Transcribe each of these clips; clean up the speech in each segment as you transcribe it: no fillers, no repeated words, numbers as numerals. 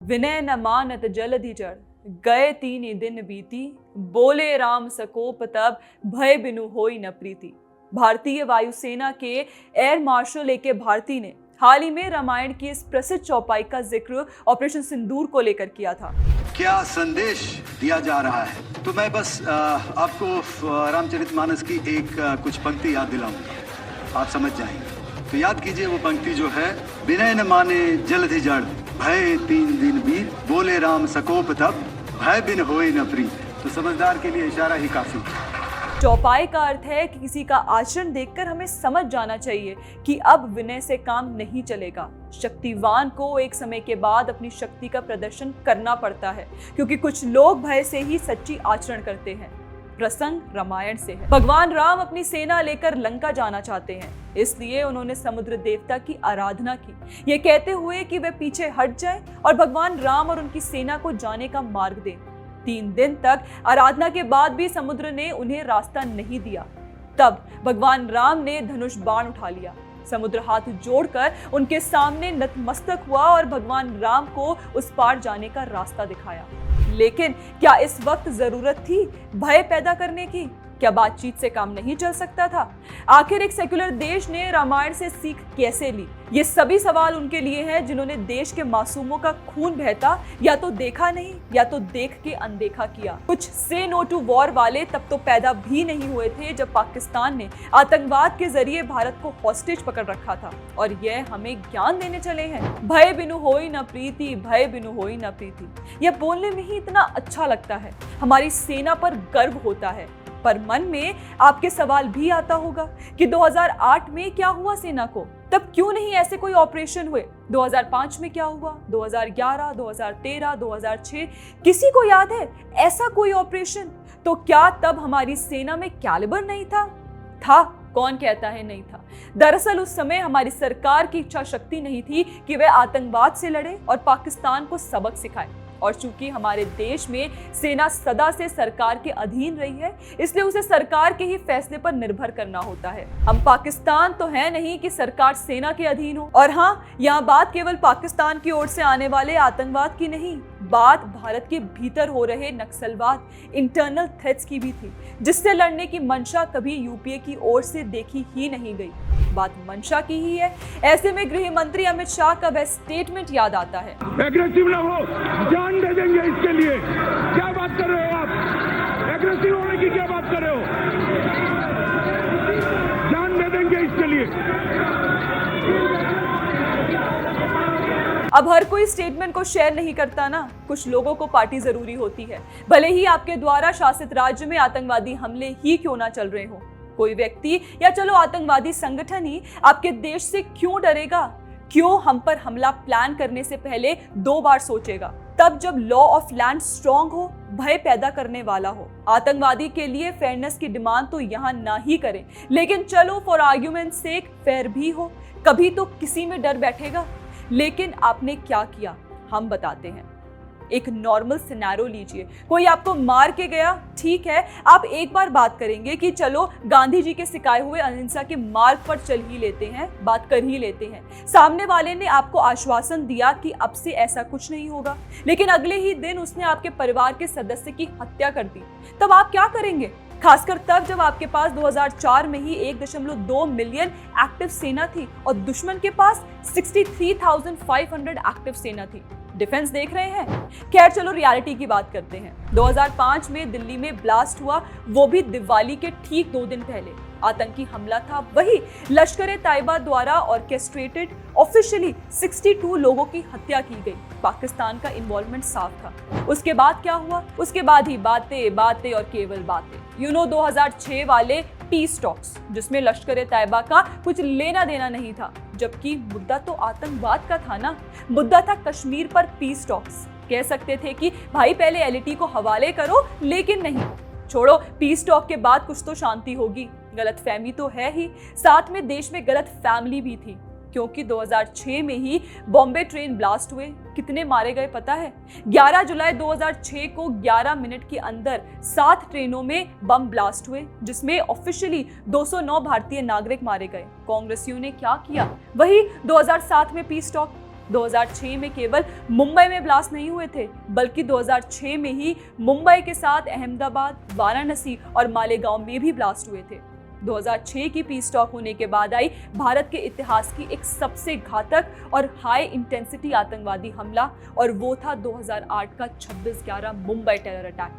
विनय न मानत जलधि जड़, गए 3 दिन बीती, बोले राम सकोप तब, भय बिनु होई न प्रीति। भारतीय वायुसेना के एयर मार्शल ए के भारती ने हाल ही में रामायण की इस प्रसिद्ध चौपाई का जिक्र ऑपरेशन सिंदूर को लेकर किया था। क्या संदेश दिया जा रहा है? तो मैं बस आपको रामचरितमानस की कुछ पंक्ति याद दिलाऊंगा, आप समझ जाएंगे। तो याद कीजिए वो पंक्ति जो है, विनय न माने जलधि जड़, भय 3 दिन बीत, बोले राम सकोप तब, भय बिन होए न प्रीत। तो समझदार के लिए इशारा ही काफी है। चौपाई का अर्थ है कि किसी का आचरण देखकर हमें समझ जाना चाहिए कि अब विनय से काम नहीं चलेगा। शक्तिवान को एक समय के बाद अपनी शक्ति का प्रदर्शन करना पड़ता है, क्योंकि कुछ लोग भय से ही सच्ची आचरण करते हैं। प्रसंग रामायण से है। भगवान राम अपनी सेना लेकर लंका जाना चाहते हैं, इसलिए उन्होंने समुद्र देवता की आराधना की, ये कहते हुए कि वे पीछे हट जाएं और भगवान राम और उनकी सेना को जाने का मार्ग दें। 3 दिन तक आराधना के बाद भी समुद्र ने उन्हें रास्ता नहीं दिया। तब भगवान राम ने धनुष बाण उठा लिया। समुद्र हाथ जोड़कर उनके सामने नतमस्तक हुआ और भगवान राम को उस पार जाने का रास्ता दिखाया। लेकिन क्या इस वक्त जरूरत थी भय पैदा करने की? क्या बातचीत से काम नहीं चल सकता था? आखिर एक सेक्युलर देश ने रामायण से सीख कैसे ली? ये सभी सवाल उनके लिए हैं जिन्होंने देश के मासूमों का खून बहता या तो देखा नहीं या तो देख के अनदेखा किया। कुछ से नो टू वॉर वाले तब तो पैदा भी नहीं हुए थे जब पाकिस्तान ने आतंकवाद के जरिए भारत को हॉस्टेज पकड़ रखा था, और यह हमें ज्ञान देने चले हैं। भय बिनु होई न प्रीति, भय बिनु होई न प्रीति। यह बोलने में ही इतना अच्छा लगता है, हमारी सेना पर गर्व होता है। पर मन में आपके सवाल भी आता होगा कि 2008 में क्या हुआ सेना को? तब क्यों नहीं ऐसे कोई ऑपरेशन हुए? 2005 में क्या हुआ? 2011, 2013, 2006 किसी को याद है ऐसा कोई ऑपरेशन? तो क्या तब हमारी सेना में कैलिबर नहीं था? था, कौन कहता है नहीं था। दरअसल उस समय हमारी सरकार की इच्छा शक्ति नहीं थी कि वह आतंकवाद से लड़े और पाकिस्तान को सबक सिखाए। और चूंकि हमारे देश में सेना सदा से सरकार के अधीन रही है, इसलिए उसे सरकार के ही फैसले पर निर्भर करना होता है। हम पाकिस्तान तो है नहीं कि सरकार सेना के अधीन हो। और हाँ, यहाँ बात केवल पाकिस्तान की ओर से आने वाले आतंकवाद की नहीं, बात भारत के भीतर हो रहे नक्सलवाद, इंटरनल थ्रेट्स की भी थी, जिससे लड़ने की मंशा कभी यूपीए की ओर से देखी ही नहीं गई। बात मंशा की ही है। ऐसे में गृह मंत्री अमित शाह का वह स्टेटमेंट याद आता है, एग्रेसिव ना हो, जान दे देंगे इसके लिए। क्या बात कर रहे हो आप? एग्रेसिव होने की क्या बात कर रहे हो? जान दे देंगे इसके लिए। अब हर कोई स्टेटमेंट को शेयर नहीं करता ना, कुछ लोगों को पार्टी जरूरी होती है, भले ही आपके द्वारा शासित राज्य में आतंकवादी हमले ही क्यों ना चल रहे हो। कोई व्यक्ति या चलो आतंकवादी संगठन ही आपके देश से क्यों डरेगा? क्यों हम पर हमला प्लान करने से पहले 2 बार सोचेगा? तब जब लॉ ऑफ लैंड स्ट्रांग हो, भय पैदा करने वाला हो। आतंकवादी के लिए फेयरनेस की डिमांड तो यहाँ ना ही करें, लेकिन चलो फॉर आर्ग्यूमेंट सेक फेयर भी हो। कभी तो किसी में डर बैठेगा। लेकिन आपने क्या किया, हम बताते हैं। एक नॉर्मल सिनेरियो लीजिए, कोई आपको मार के गया, ठीक है, आप एक बार बात करेंगे कि चलो गांधी जी के सिखाए हुए अहिंसा के मार्ग पर चल ही लेते हैं, बात कर ही लेते हैं। सामने वाले ने आपको आश्वासन दिया कि अब से ऐसा कुछ नहीं होगा, लेकिन अगले ही दिन उसने आपके परिवार के सदस्य की हत्या कर दी। तब आप क्या करेंगे? खासकर तब जब आपके पास 2004 में ही 1.2 मिलियन एक्टिव सेना थी और दुश्मन के पास 63,500 एक्टिव सेना थी। डिफेंस देख रहे हैं? खैर चलो रियलिटी की बात करते हैं। 2005 में दिल्ली में ब्लास्ट हुआ, वो भी दिवाली के ठीक 2 दिन पहले। आतंकी हमला था, वही लश्कर-ए-तैयबा द्वारा ऑर्केस्ट्रेटेड। ऑफिशियली 62 लोगों की हत्या की गई। पाकिस्तान का इन्वॉल्वमेंट साफ था। उसके बाद क्या हुआ? उसके बाद ही बातें बातें और केवल बातें। 2006 वाले पीस टॉक्स, जिसमें लश्कर-ए-तैयबा का कुछ लेना देना नहीं था, जबकि मुद्दा तो आतंकवाद का था ना। मुद्दा था कश्मीर पर पीस टॉक्स। कह सकते थे कि भाई पहले एलईटी को हवाले करो, लेकिन नहीं, छोड़ो, पीस टॉक के बाद कुछ तो शांति होगी। गलतफहमी तो है ही, साथ में देश में गलत फैमिली भी थी, क्योंकि 2006 में ही बॉम्बे ट्रेन ब्लास्ट हुए। कितने मारे गए पता है? 11 जुलाई 2006 को 11 मिनट के अंदर 7 ट्रेनों में बम ब्लास्ट हुए, जिसमें ऑफिशियली 209 भारतीय नागरिक मारे गए। कांग्रेसियों ने क्या किया? वही 2007 में पीस टॉक। 2006 में केवल मुंबई में ब्लास्ट नहीं हुए थे, बल्कि 2006 में ही मुंबई के साथ अहमदाबाद, वाराणसी और मालेगांव में भी ब्लास्ट हुए थे। 2006 की पीस टॉक होने के बाद आई भारत के इतिहास की एक सबसे घातक और हाई इंटेंसिटी आतंकवादी हमला, और वो था 2008 का 26/11 मुंबई टेरर अटैक।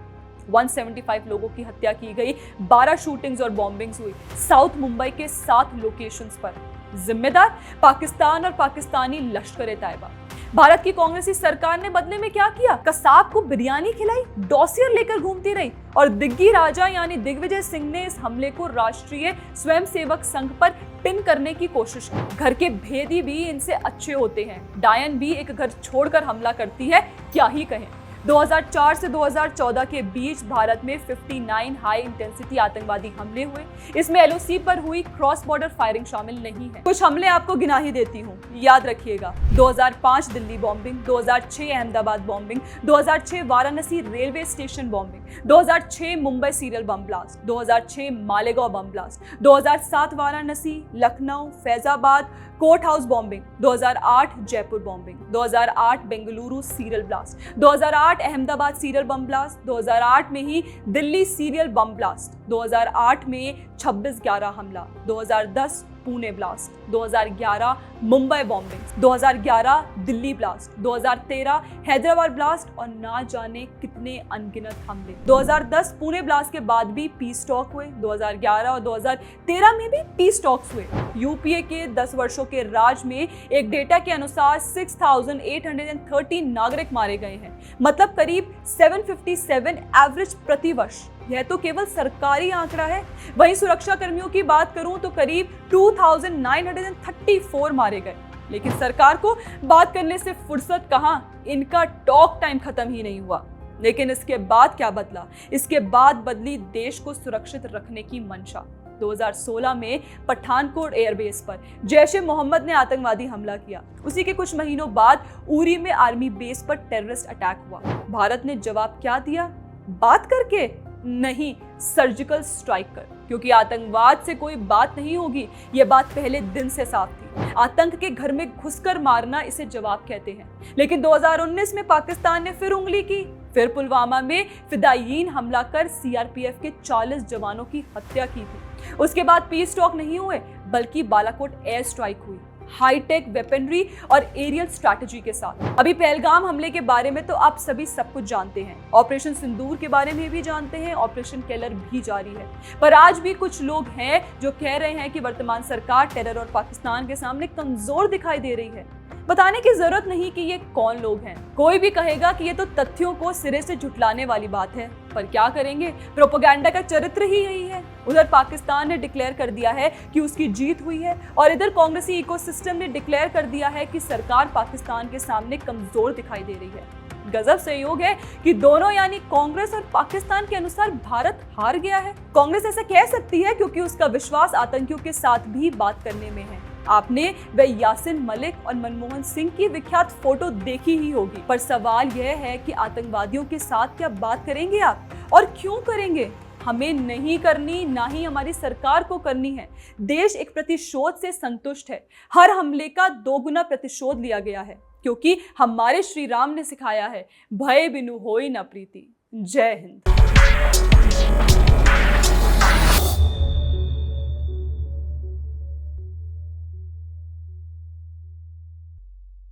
175 लोगों की हत्या की गई, 12 शूटिंग्स और बॉम्बिंग्स हुई साउथ मुंबई के 7 लोकेशंस पर। जिम्मेदार पाकिस्तान और पाकिस्तानी लश्कर-ए-तैयबा। भारत की कांग्रेसी सरकार ने बदले में क्या किया? कसाब को बिरयानी खिलाई, डॉसियर लेकर घूमती रही, और दिग्गी राजा यानी दिग्विजय सिंह ने इस हमले को राष्ट्रीय स्वयंसेवक संघ पर पिन करने की कोशिश की। घर के भेदी भी इनसे अच्छे होते हैं। डायन भी एक घर छोड़कर हमला करती है, क्या ही कहें। 2004 से 2014 के बीच भारत में 59 हाई इंटेंसिटी आतंकवादी हमले हुए। इसमें एलओसी पर हुई क्रॉस बॉर्डर फायरिंग शामिल नहीं है। कुछ हमले आपको गिना ही देती हूँ, याद रखिएगा। 2005 Delhi bombing, 2006 Ahmedabad bombing, 2006 Varanasi railway station bombing, 2006 Mumbai serial bomb blast, 2006 Malegaon bomb blast, 2007 Varanasi, Lucknow, Faizabad court house bombing, 2008 Jaipur bombing, 2008 Bengaluru serial blast, 2008 Ahmedabad serial bomb blast, 2008 में ही दिल्ली सीरियल बम ब्लास्ट, 2008 में 26/11 हमला, 2010 Pune blast, 2011 Mumbai bombing, 2011 Delhi blast, 2013 Hyderabad blast, और ना जाने कितने अनगिनत हमले। 2010 पुणे ब्लास्ट के बाद भी पीस टॉक हुए, 2011 और 2013 में भी पीस टॉक्स हुए। यूपीए के 10 वर्षों के राज में एक डेटा के अनुसार 6,830 नागरिक मारे गए हैं, मतलब करीब 757 एवरेज प्रति वर्ष। यह तो केवल सरकारी आंकड़ा है। वहीं सुरक्षा कर्मियों की बात करूं तो करीब 2,934 मारे गए। लेकिन सरकार को बात करने से फुर्सत कहां, इनका टॉक टाइम खत्म ही नहीं हुआ। लेकिन इसके बाद क्या बदला? इसके बाद बदली देश को सुरक्षित रखने की मंशा। 2016 में पठानकोट एयरबेस पर जैश ए मोहम्मद ने आतंकवादी हमला किया। उसी के कुछ महीनों बाद उरी में आर्मी बेस पर टेररिस्ट अटैक हुआ। भारत ने जवाब क्या दिया? बात करके नहीं, सर्जिकल स्ट्राइक कर। क्योंकि आतंकवाद से कोई बात नहीं होगी, ये बात पहले दिन से साफ थी। आतंक के घर में घुसकर मारना इसे जवाब कहते हैं। लेकिन 2019 में पाकिस्तान ने फिर उंगली की। फिर पुलवामा में फिदायीन हमला कर सीआरपीएफ के 40 जवानों की हत्या की थी। उसके बाद पीस टॉक नहीं हुए, बल्कि बालाकोट एयर स्ट्राइक हुई, हाईटेक वेपनरी और एरियल स्ट्रैटेजी के साथ। अभी पहलगाम हमले के बारे में तो आप सभी सब कुछ जानते हैं। ऑपरेशन सिंदूर के बारे में भी जानते हैं। ऑपरेशन केलर भी जारी है। पर आज भी कुछ लोग हैं जो कह रहे हैं कि वर्तमान सरकार टेरर और पाकिस्तान के सामने कमजोर दिखाई दे रही है। बताने की जरूरत नहीं कि ये कौन लोग हैं। कोई भी कहेगा कि ये तो तथ्यों को सिरे से झुठलाने वाली बात है, पर क्या करेंगे, प्रोपेगेंडा का चरित्र ही यही है। उधर पाकिस्तान ने डिक्लेयर कर दिया है कि उसकी जीत हुई है, और इधर कांग्रेसी इकोसिस्टम ने डिक्लेयर कर दिया है कि सरकार पाकिस्तान के सामने कमजोर दिखाई दे रही है। गजब संयोग है कि दोनों यानी कांग्रेस और पाकिस्तान के अनुसार भारत हार गया है। कांग्रेस ऐसा कह सकती है क्योंकि उसका विश्वास आतंकियों के साथ भी बात करने में है। आपने वह यासिन मलिक और मनमोहन सिंह की विख्यात फोटो देखी ही होगी। पर सवाल यह है कि आतंकवादियों के साथ क्या बात करेंगे आप, और क्यों करेंगे? हमें नहीं करनी, ना ही हमारी सरकार को करनी है। देश एक प्रतिशोध से संतुष्ट है। हर हमले का 2 गुना प्रतिशोध लिया गया है, क्योंकि हमारे श्री राम ने सिखाया है, भय बिनु होई न प्रीति। जय हिंद।